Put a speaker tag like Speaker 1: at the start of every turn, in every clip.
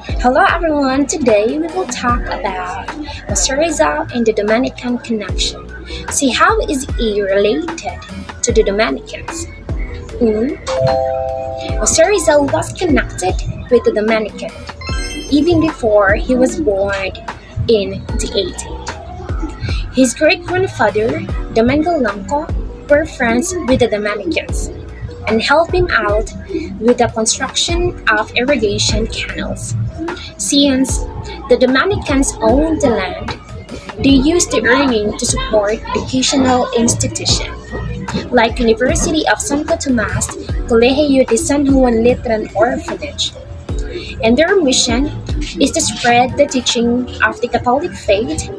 Speaker 1: Hello everyone, today we will talk about Mr. Rizal and the Dominican connection. See how is he related to the Dominicans? Hmm? Mr. Rizal was connected with the Dominican even before he was born in the 18th. His great-grandfather, Domingo Blanco, were friends with the Dominicans and helped him out with the construction of irrigation canals. Since the Dominicans owned the land, they used the earning to support educational institutions like University of Santo Tomas, Colegio de San Juan Litran Orphanage, and their mission is to spread the teaching of the Catholic faith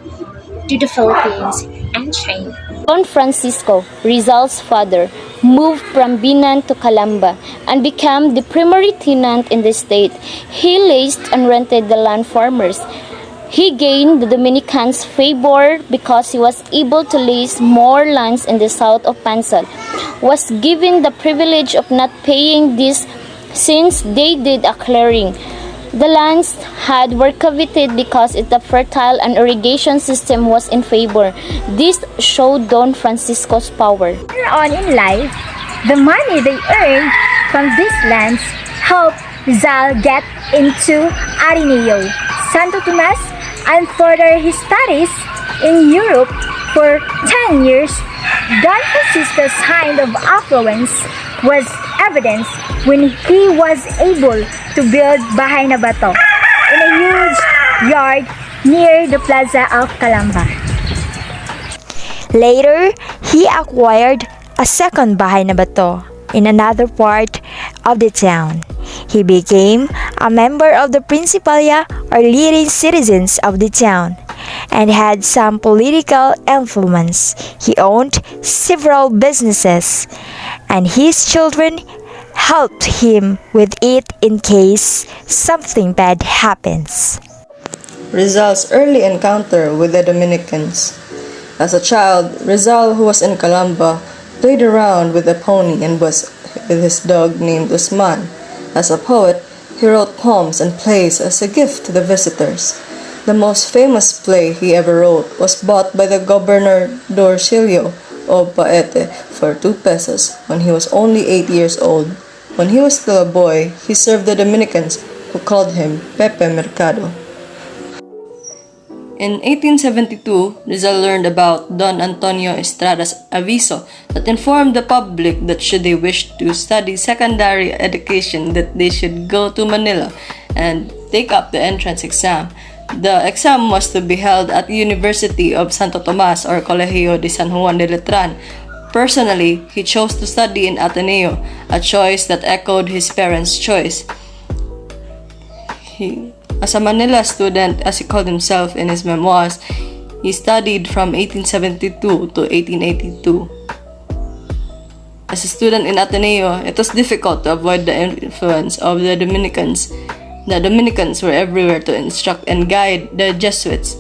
Speaker 1: to the Philippines and China.
Speaker 2: Don Francisco, Rizal's father, moved from Binan to Calamba and became the primary tenant in the state. He leased and rented the land farmers. He gained the Dominicans' favor because he was able to lease more lands in the south of Pansal, was given the privilege of not paying this since they did a clearing. The lands were coveted because the fertile and irrigation system was in favor. This showed Don Francisco's power.
Speaker 3: Later on in life, the money they earned from these lands helped Rizal get into Ateneo, Santo Tomas, and further his studies in Europe for 10 years. Don Francisco's kind of affluence was evidence when he was able to build Bahay na Bato in a huge yard near the plaza of Calamba.
Speaker 4: Later, he acquired a second Bahay na Bato in another part of the town. He became a member of the Principalia or leading citizens of the town and had some political influence. He owned several businesses, and his children helped him with it in case something bad happens.
Speaker 5: Rizal's early encounter with the Dominicans. As a child, Rizal, who was in Calamba, played around with a pony and was with his dog named Usman. As a poet, he wrote poems and plays as a gift to the visitors. The most famous play he ever wrote was bought by the Governor Dorcilio of Paete for 2 pesos when he was only 8 years old. When he was still a boy, he served the Dominicans who called him Pepe Mercado. In 1872, Rizal learned about Don Antonio Estrada's aviso that informed the public that should they wish to study secondary education that they should go to Manila and take up the entrance exam. The exam was to be held at the University of Santo Tomas or Colegio de San Juan de Letran. Personally, he chose to study in Ateneo, a choice that echoed his parents' choice. As a Manila student, as he called himself in his memoirs, he studied from 1872 to 1882. As a student in Ateneo, it was difficult to avoid the influence of the Dominicans. The Dominicans were everywhere to instruct and guide the Jesuits.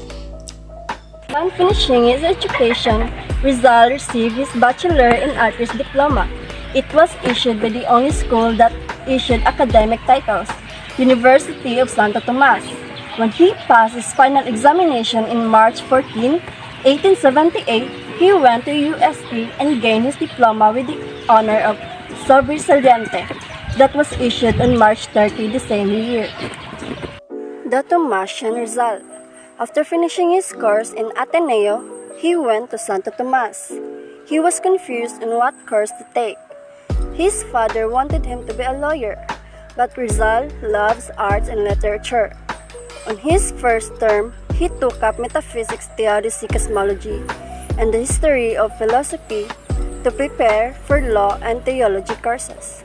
Speaker 6: Upon finishing his education, Rizal received his Bachelor in Arts diploma. It was issued by the only school that issued academic titles, University of Santo Tomas. When he passed his final examination in March 14, 1878, he went to UST and gained his diploma with the honor of Sobresaliente that was issued on March 30 the same year. The Tomasian Rizal. After finishing his course in Ateneo, he went to Santo Tomas. He was confused on what course to take. His father wanted him to be a lawyer, but Rizal loves arts and literature. On his first term, he took up metaphysics, theodicy, cosmology, and the history of philosophy to prepare for law and theology courses.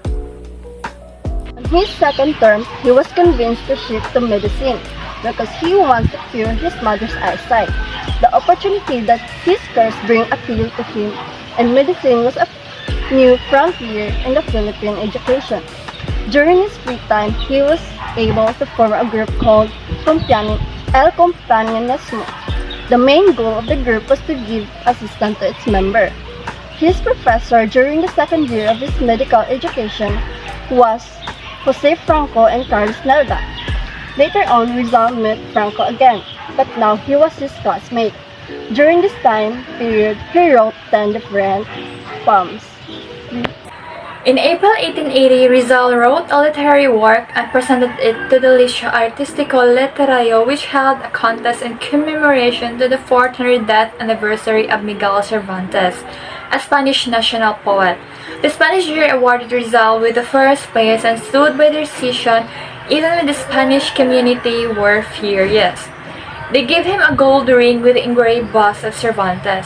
Speaker 6: On his second term, he was convinced to shift to medicine because he wanted to cure his mother's eyesight. The opportunity that his course bring appealed to him, and medicine was a new frontier in the Philippine education. During his free time, he was able to form a group called El Compañerismo. The main goal of the group was to give assistance to its member. His professor during the second year of his medical education was Jose Franco and Carlos Nelda. Later on, Rizal met Franco again, but now he was his classmate. During this time period, he wrote 10 different poems.
Speaker 7: In April 1880, Rizal wrote a literary work and presented it to the Liceo Artístico Literario, which held a contest in commemoration to the 400th death anniversary of Miguel Cervantes, a Spanish national poet. The Spanish jury awarded Rizal with the first place and stood by their decision even when the Spanish community were furious. They gave him a gold ring with the engraved bust of Cervantes.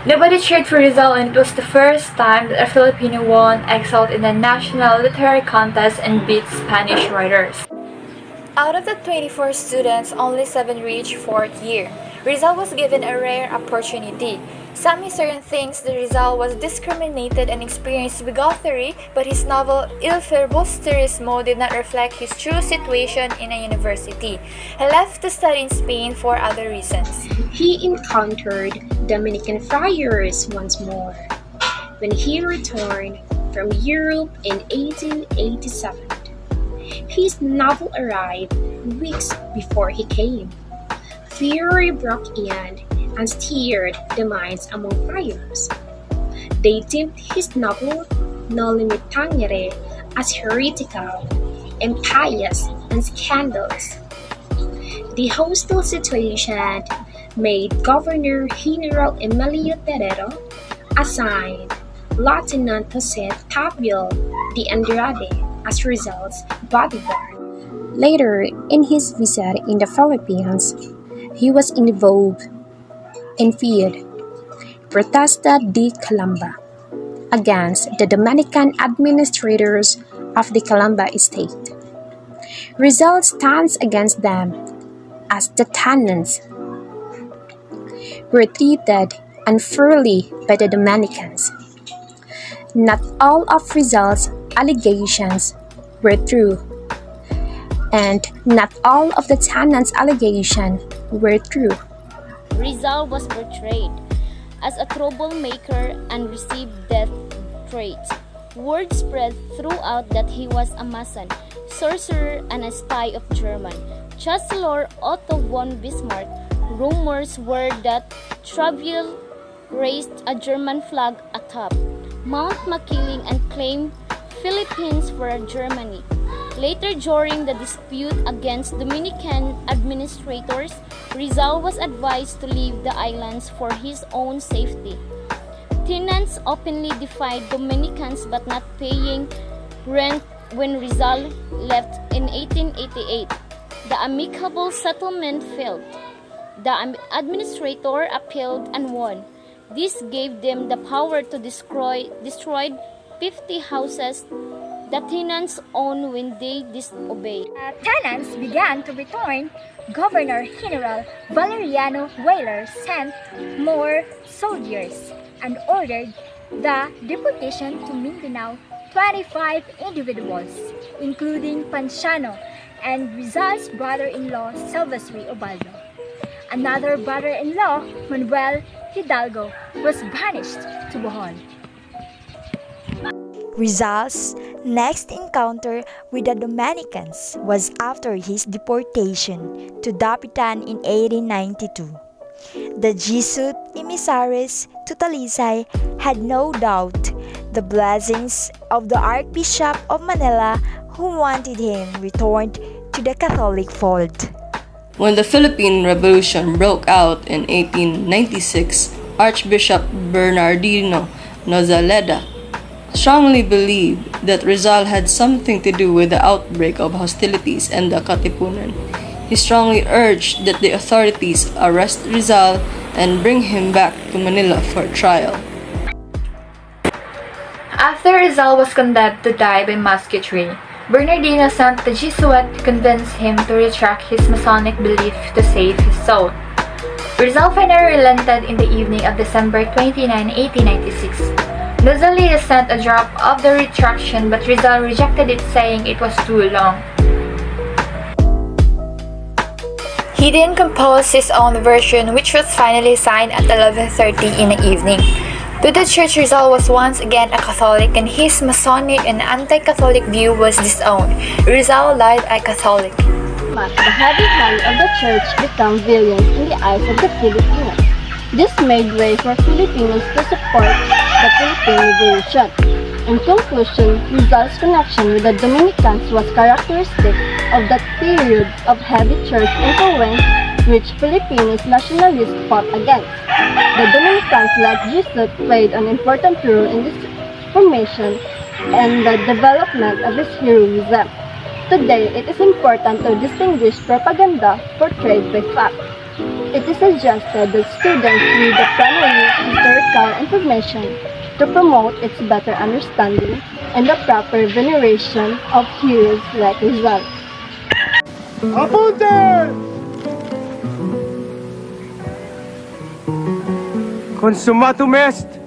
Speaker 7: Nobody cheered for Rizal, and it was the first time that a Filipino won, excelled in a national literary contest, and beat Spanish writers. Out of the 24 students, only 7 reached 4th year. Rizal was given a rare opportunity. Some historian thinks that Rizal was discriminated and experienced bigotry, but his novel Il Filibusterismo did not reflect his true situation in a university. He left to study in Spain for other reasons.
Speaker 1: He encountered Dominican friars once more when he returned from Europe in 1887. His novel arrived weeks before he came. Fury broke in and stirred the minds among friars. They deemed his novel No Limit Tangere as heretical, impious, and scandalous. The hostile situation made Governor General Emilio Terrero assign Lieutenant Jose Tabio de Andrade as Rizal's bodyguard. Later, in his visit in the Philippines, he was involved in feud, Protesta de Calamba, against the Dominican administrators of the Calamba estate. Rizal stands against them as the tenants were treated unfairly by the Dominicans. Not all of Rizal's allegations were true, and not all of the tenants' allegations were true.
Speaker 2: Rizal was portrayed as a troublemaker and received death threats. Word spread throughout that he was a Mason, sorcerer, and a spy of German. Chancellor Otto von Bismarck. Rumors were that Trabille raised a German flag atop Mount Makiling and claimed Philippines for Germany. Later, during the dispute against Dominican administrators, Rizal was advised to leave the islands for his own safety. Tenants openly defied Dominicans but not paying rent when Rizal left in 1888. The amicable settlement failed. The administrator appealed and won. This gave them the power to destroy 50 houses the tenants owned when they disobeyed.
Speaker 3: Tenants began to return. Governor General Valeriano Weyler sent more soldiers and ordered the deportation to Mindanao 25 individuals, including Panciano and Rizal's brother-in-law Silvestre Ubaldo. Another brother-in-law, Manuel Hidalgo, was banished to Bohol.
Speaker 4: Rizal's next encounter with the Dominicans was after his deportation to Dapitan in 1892. The Jesuit emissaries to Talisay had no doubt the blessings of the Archbishop of Manila, who wanted him returned to the Catholic fold.
Speaker 5: When the Philippine Revolution broke out in 1896, Archbishop Bernardino Nozaleda strongly believed that Rizal had something to do with the outbreak of hostilities and the Katipunan. He strongly urged that the authorities arrest Rizal and bring him back to Manila for trial.
Speaker 7: After Rizal was condemned to die by musketry, Bernardino sent the Jesuit to convince him to retract his Masonic belief to save his soul. Rizal finally relented in the evening of December 29, 1896. Nozaleda sent a draft of the retraction, but Rizal rejected it, saying it was too long. He then composed his own version, which was finally signed at 11:30 in the evening. To the church, Rizal was once again a Catholic, and his Masonic and anti-Catholic view was disowned. Rizal died a Catholic.
Speaker 6: the heavy hand of the church became villains in the eyes of the Filipinos. This made way for Filipinos to support the Philippine Revolution. In conclusion, Rizal's connection with the Dominicans was characteristic of that period of heavy church influence which Filipinos nationalists fought against. The Dominicans, like Jesus, played an important role in this formation and the development of his heroism. Today, it is important to distinguish propaganda portrayed by fact. It is suggested that students read the primary historical information to promote its better understanding and the proper veneration of heroes like Rizal.
Speaker 8: Apunte! Consumatum est!